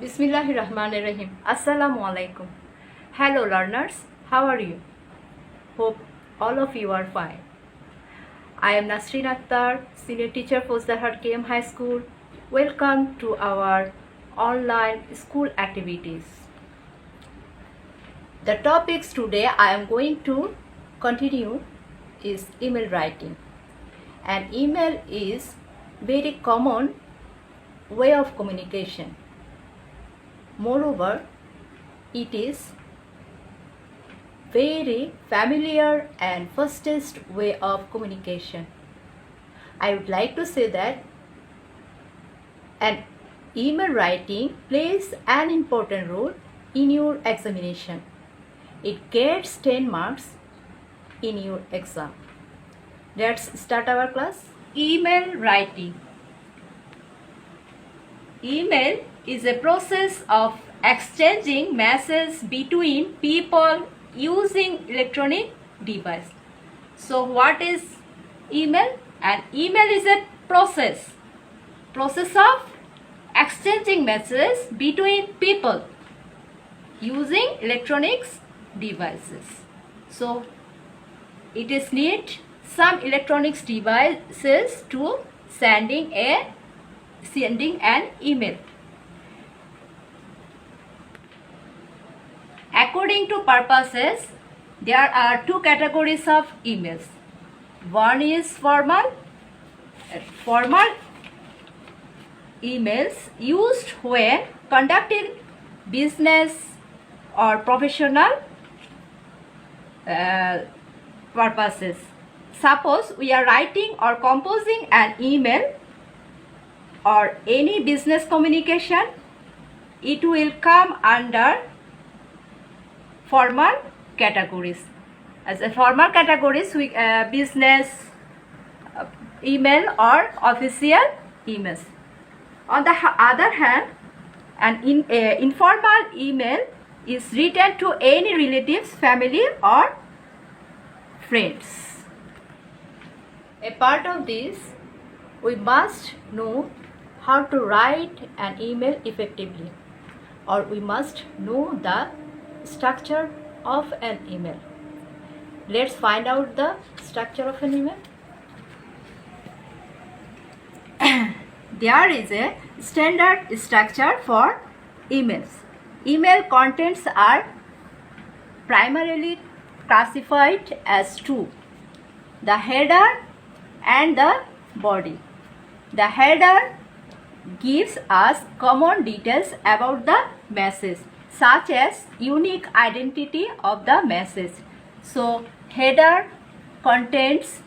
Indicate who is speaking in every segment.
Speaker 1: Bismillahirrahmanirrahim. Assalamu alaikum. Hello learners, how are you? Hope all of you are fine. I am Nasreen Akhtar, senior teacher for Zahar KM High School. Welcome to our online school activities. The topics today I am going to continue is email writing. And email is very common way of communication. Moreover, it is very familiar and fastest way of communication. I would like to say that an email writing plays an important role in your examination. It gets 10 marks in your exam. Let's start our class. Email writing. Email is a process of exchanging messages between people using electronic device. So what is email? An email is a process of exchanging messages between people using electronics devices. So it is need some electronics devices to sending an email. According to purposes, there are two categories of emails. One is formal emails used when conducting business or professional purposes. Suppose we are writing or composing an email or any business communication, it will come under formal categories. As a formal categories, we business email or official emails. On the other hand, an informal email is written to any relatives, family or friends. A part of this, we must know how to write an email effectively, or we must know the structure of an email. Let's find out the structure of an email. There is a standard structure for emails. Email contents are primarily classified as two: the header and the body. The header gives us common details about the message, such as unique identity of the message. So header contains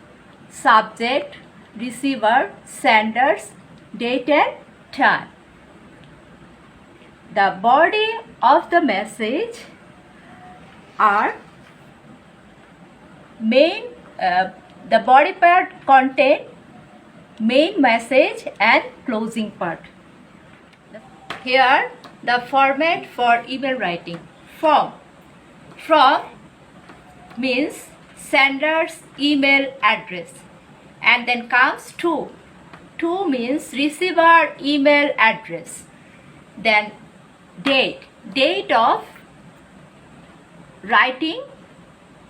Speaker 1: subject, receiver, senders, date and time. The body of the message are the body part contain main message and closing part. Here the format for email writing. From means sender's email address, and then comes to means receiver email address, then date of writing,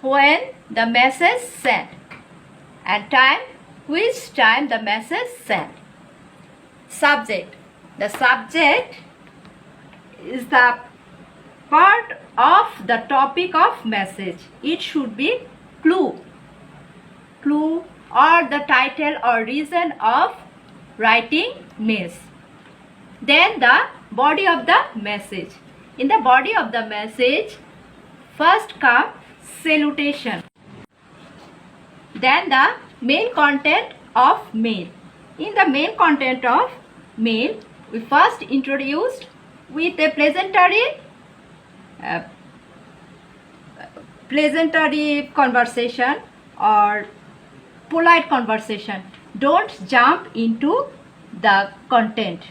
Speaker 1: when the message sent, and time, which time the message sent. Subject. The subject is the part of the topic of message. It should be clue or the title or reason of writing mails. Then the body of the message. In the body of the message, first come salutation, then the main content of mail. In the main content of mail, we first introduced with a pleasantry conversation or polite conversation. Don't jump into the content.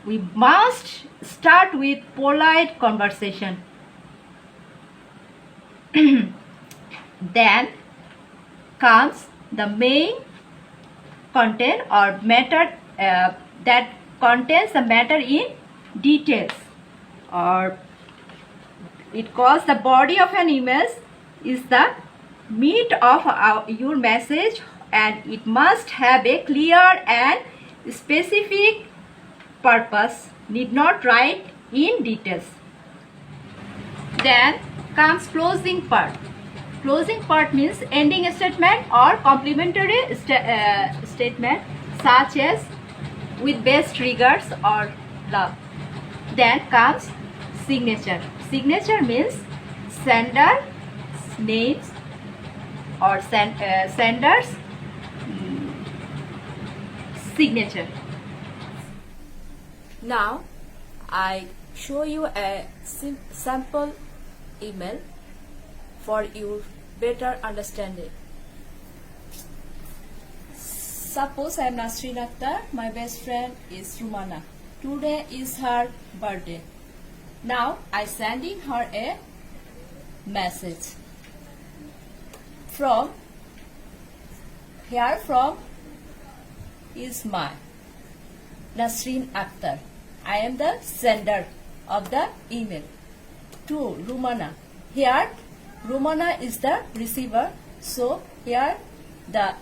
Speaker 1: We must start with polite conversation. Then comes the main content or matter that contains the matter in details, or it calls the body of an email is the meat of your message, and it must have a clear and specific purpose, need not write in details. Then comes closing part. Closing part means ending statement or complimentary statement, such as with best regards or love. Then comes signature. Signature means sender names or sender's signature. Now I show you a sample email for your better understanding. Suppose I am Nasreen Akhtar, my best friend is Rumana. Today is her birthday. Now I sending her a message. From is my Nasreen Akhtar. I am the sender of the email to Rumana. Here Rumana is the receiver, so here the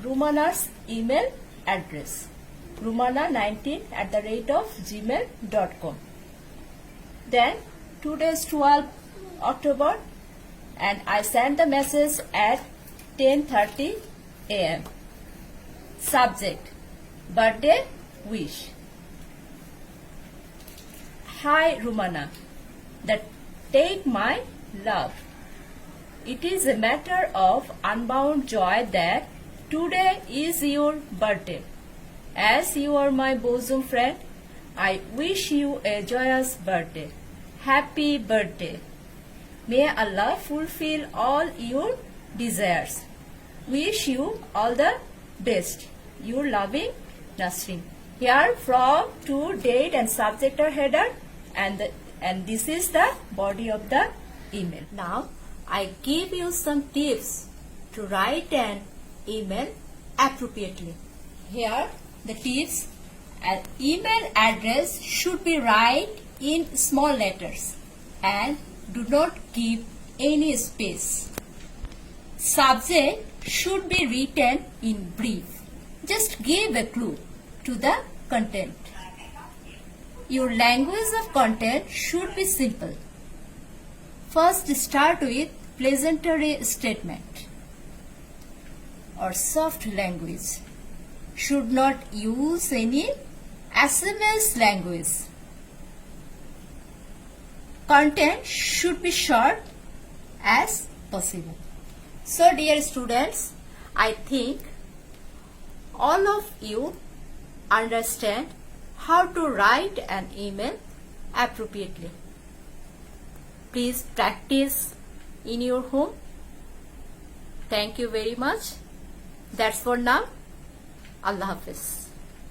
Speaker 1: Rumana's email address, rumana19@gmail.com. Then today is 12 October and I sent the message at 10:30 a.m. Subject: birthday wish. Hi Rumana, take my love. It is a matter of unbound joy that today is your birthday. As you are my bosom friend, I wish you a joyous birthday. Happy birthday. May Allah fulfill all your desires. Wish you all the best. Your loving Nasreen. Here from to date and subject are header, and this is the body of the email. Now I give you some tips to write an email appropriately. Here the tips: an email address should be write in small letters and do not give any space. Subject should be written in brief. Just give a clue to the content. Your language of content should be simple. First, start with pleasantry statement or soft language. Should not use any SMS language. Content should be short as possible. So dear students, I think all of you understand how to write an email appropriately. Please practice in your home. Thank you very much. That's for now. Allah Hafiz.